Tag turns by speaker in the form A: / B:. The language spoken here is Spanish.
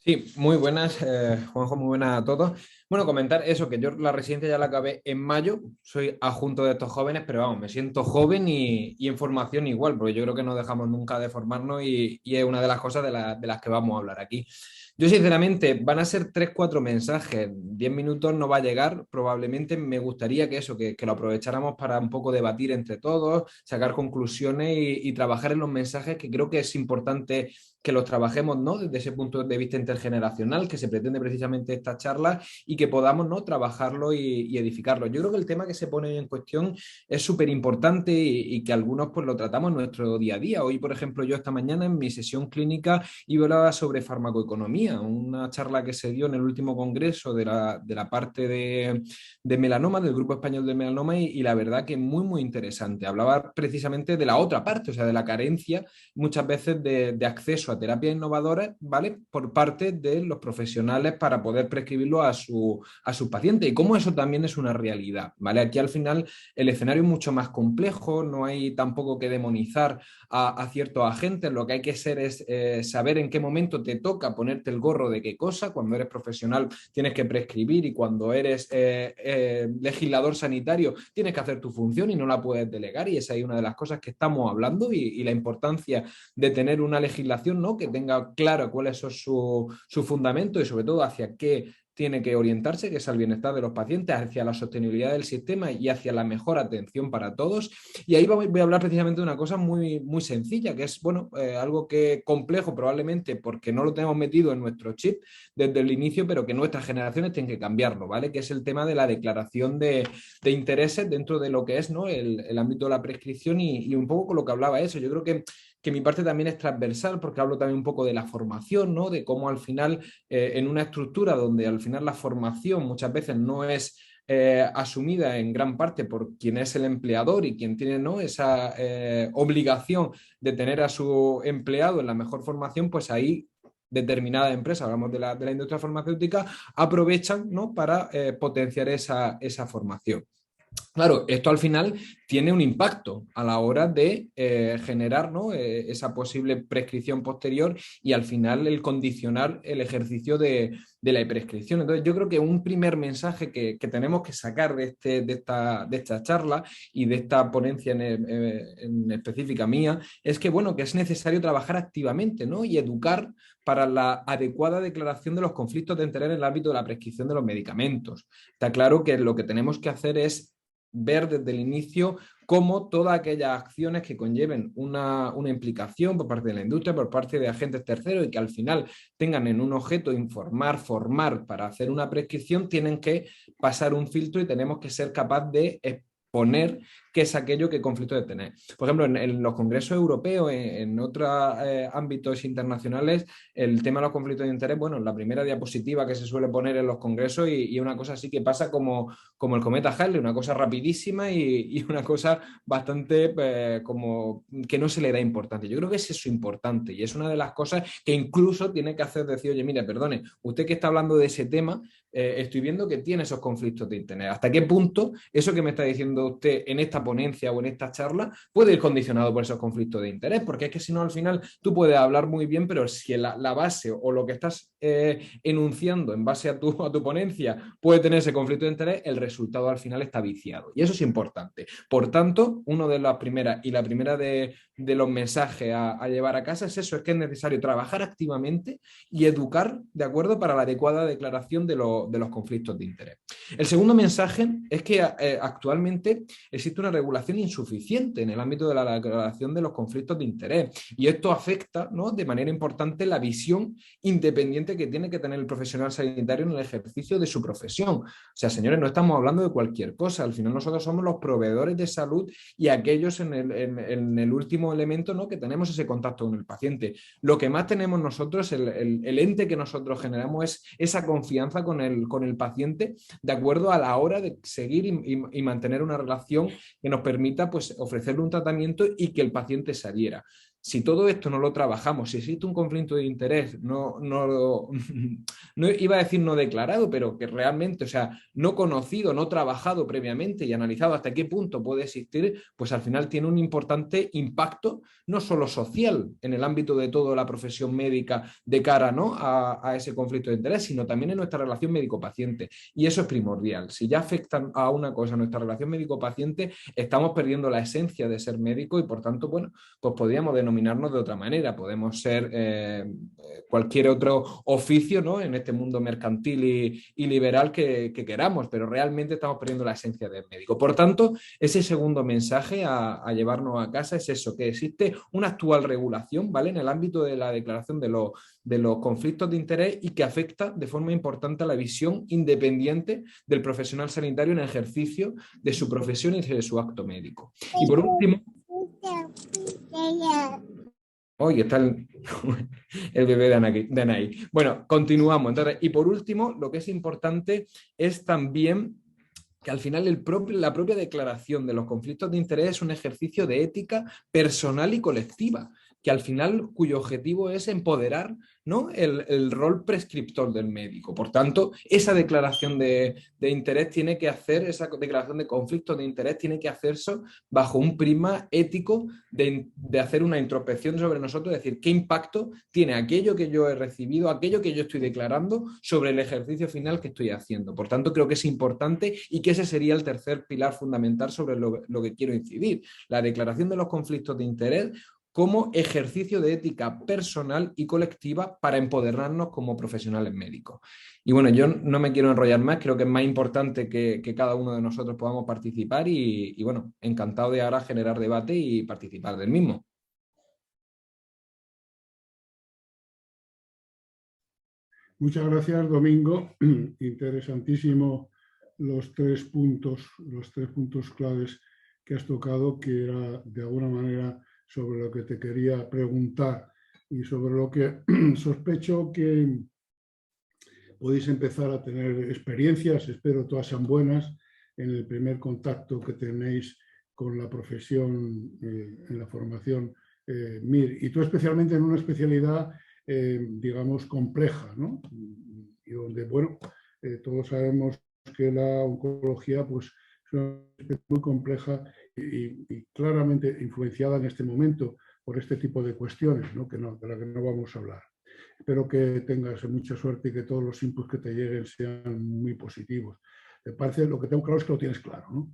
A: Sí, muy buenas, Juanjo, muy buenas a todos. Bueno, comentar eso, que yo la residencia ya la acabé en mayo, soy adjunto de estos jóvenes, pero vamos, me siento joven y en formación igual, porque yo creo que no dejamos nunca de formarnos y es una de las cosas de las que vamos a hablar aquí. Yo sinceramente, van a ser tres, cuatro mensajes, 10 minutos no va a llegar, probablemente me gustaría que eso, que lo aprovecháramos para un poco debatir entre todos, sacar conclusiones y trabajar en los mensajes que creo que es importante que los trabajemos, ¿no? Desde ese punto de vista intergeneracional que se pretende precisamente esta charla y que podamos, ¿no? Trabajarlo y edificarlo. Yo creo que el tema que se pone en cuestión es súper importante y que algunos pues lo tratamos en nuestro día a día. Hoy, por ejemplo, yo esta mañana en mi sesión clínica iba a hablar sobre farmacoeconomía, una charla que se dio en el último congreso de la parte de melanoma, del Grupo Español de Melanoma, y la verdad que muy, muy interesante. Hablaba precisamente de la otra parte, o sea, de la carencia muchas veces de acceso a terapias innovadoras, ¿vale? Por parte de los profesionales para poder prescribirlo a sus pacientes y cómo eso también es una realidad, ¿vale? Aquí al final el escenario es mucho más complejo, no hay tampoco que demonizar a ciertos agentes, lo que hay que hacer es saber en qué momento te toca ponerte el gorro de qué cosa, cuando eres profesional tienes que prescribir y cuando eres legislador sanitario tienes que hacer tu función y no la puedes delegar y esa es una de las cosas que estamos hablando y la importancia de tener una legislación, ¿no? Que tenga claro cuáles son su fundamento y sobre todo hacia qué tiene que orientarse, que es al bienestar de los pacientes, hacia la sostenibilidad del sistema y hacia la mejor atención para todos. Y ahí voy a hablar precisamente de una cosa muy, muy sencilla, que es, bueno, algo que complejo probablemente porque no lo tenemos metido en nuestro chip desde el inicio, pero que nuestras generaciones tienen que cambiarlo, ¿vale? Que es el tema de la declaración de intereses dentro de lo que es, ¿no? El ámbito de la prescripción y un poco con lo que hablaba eso. Yo creo que mi parte también es transversal porque hablo también un poco de la formación, ¿no? De cómo al final, en una estructura donde al final la formación muchas veces no es asumida en gran parte por quien es el empleador y quien tiene, ¿no? esa obligación de tener a su empleado en la mejor formación, pues ahí determinada empresa, hablamos de la industria farmacéutica, aprovechan, ¿no? para potenciar esa formación. Claro, esto al final tiene un impacto a la hora de generar, ¿no? Esa posible prescripción posterior y al final el condicionar el ejercicio de la prescripción. Entonces, yo creo que un primer mensaje que tenemos que sacar de esta charla y de esta ponencia en específica mía es que, bueno, que es necesario trabajar activamente, ¿no? Y educar para la adecuada declaración de los conflictos de interés en el ámbito de la prescripción de los medicamentos. Está claro que lo que tenemos que hacer es ver desde el inicio cómo todas aquellas acciones que conlleven una implicación por parte de la industria, por parte de agentes terceros y que al final tengan en un objeto informar, formar para hacer una prescripción, tienen que pasar un filtro y tenemos que ser capaz de exponer qué es aquello que conflicto de tener. Por ejemplo, en los congresos europeos, en otros ámbitos internacionales, el tema de los conflictos de interés, bueno, la primera diapositiva que se suele poner en los congresos y una cosa así que pasa como el cometa Halley, una cosa rapidísima y una cosa bastante como que no se le da importancia. Yo creo que es eso importante y es una de las cosas que incluso tiene que hacer decir, oye, mire, perdone, usted que está hablando de ese tema, estoy viendo que tiene esos conflictos de interés. ¿Hasta qué punto eso que me está diciendo usted en esta ponencia o en esta charla puede ir condicionado por esos conflictos de interés? Porque es que si no, al final tú puedes hablar muy bien, pero si la base o lo que estás enunciando en base a tu ponencia puede tener ese conflicto de interés, el resultado al final está viciado. Y eso es importante. Por tanto, una de las primeras y la primera de los mensajes a llevar a casa es eso, es que es necesario trabajar activamente y educar, ¿de acuerdo?, para la adecuada declaración de los conflictos de interés. El segundo mensaje es que actualmente existe una regulación insuficiente en el ámbito de la declaración de los conflictos de interés y esto afecta, ¿no?, de manera importante la visión independiente que tiene que tener el profesional sanitario en el ejercicio de su profesión. O sea, señores, no estamos hablando de cualquier cosa, al final nosotros somos los proveedores de salud y aquellos en el último elemento, ¿no?, que tenemos ese contacto con el paciente. Lo que más tenemos nosotros, el ente que nosotros generamos es esa confianza con el paciente de acuerdo a la hora de seguir y mantener una relación que nos permita pues, ofrecerle un tratamiento y que el paciente se adhiera. si todo esto no lo trabajamos, si existe un conflicto de interés, no iba a decir no declarado, pero que realmente, o sea, no conocido, no trabajado previamente y analizado hasta qué punto puede existir, pues al final tiene un importante impacto, no solo social en el ámbito de toda la profesión médica de cara, ¿no?, a ese conflicto de interés, sino también en nuestra relación médico-paciente. Y eso es primordial. Si ya afectan a una cosa, nuestra relación médico-paciente, estamos perdiendo la esencia de ser médico y por tanto, bueno, pues podríamos denominarnos de otra manera. Podemos ser cualquier otro oficio, ¿no?, en este mundo mercantil y liberal que queramos, pero realmente estamos perdiendo la esencia del médico. Por tanto, ese segundo mensaje a llevarnos a casa es eso, que existe una actual regulación, ¿vale?, en el ámbito de la declaración de los conflictos de interés y que afecta de forma importante a la visión independiente del profesional sanitario en el ejercicio de su profesión y de su acto médico. Y por último, hoy está el bebé de Anaí. Bueno, continuamos. Entonces, y por último, lo que es importante es también que al final la propia declaración de los conflictos de interés es un ejercicio de ética personal y colectiva, que al final cuyo objetivo es empoderar, ¿no?, el rol prescriptor del médico. Por tanto, esa declaración de interés tiene que hacer, esa declaración de conflictos de interés tiene que hacerse bajo un prisma ético de hacer una introspección sobre nosotros, es decir, qué impacto tiene aquello que yo he recibido, aquello que yo estoy declarando sobre el ejercicio final que estoy haciendo. Por tanto, creo que es importante y que ese sería el tercer pilar fundamental sobre lo que quiero incidir. La declaración de los conflictos de interés como ejercicio de ética personal y colectiva para empoderarnos como profesionales médicos. Y bueno, yo no me quiero enrollar más, creo que es más importante que cada uno de nosotros podamos participar y bueno, encantado de ahora generar debate y participar del mismo.
B: Muchas gracias, Domingo. Interesantísimo los tres puntos claves que has tocado, que era de alguna manera sobre lo que te quería preguntar y sobre lo que sospecho que podéis empezar a tener experiencias, espero todas sean buenas, en el primer contacto que tenéis con la profesión en la formación MIR, y tú especialmente en una especialidad digamos compleja, ¿no?, y donde, bueno, todos sabemos que la oncología pues es una especialidad muy compleja y claramente influenciada en este momento por este tipo de cuestiones, ¿no?, de la que no vamos a hablar. Espero que tengas mucha suerte y que todos los inputs que te lleguen sean muy positivos. Me parece, lo que tengo claro es que lo tienes claro, ¿no?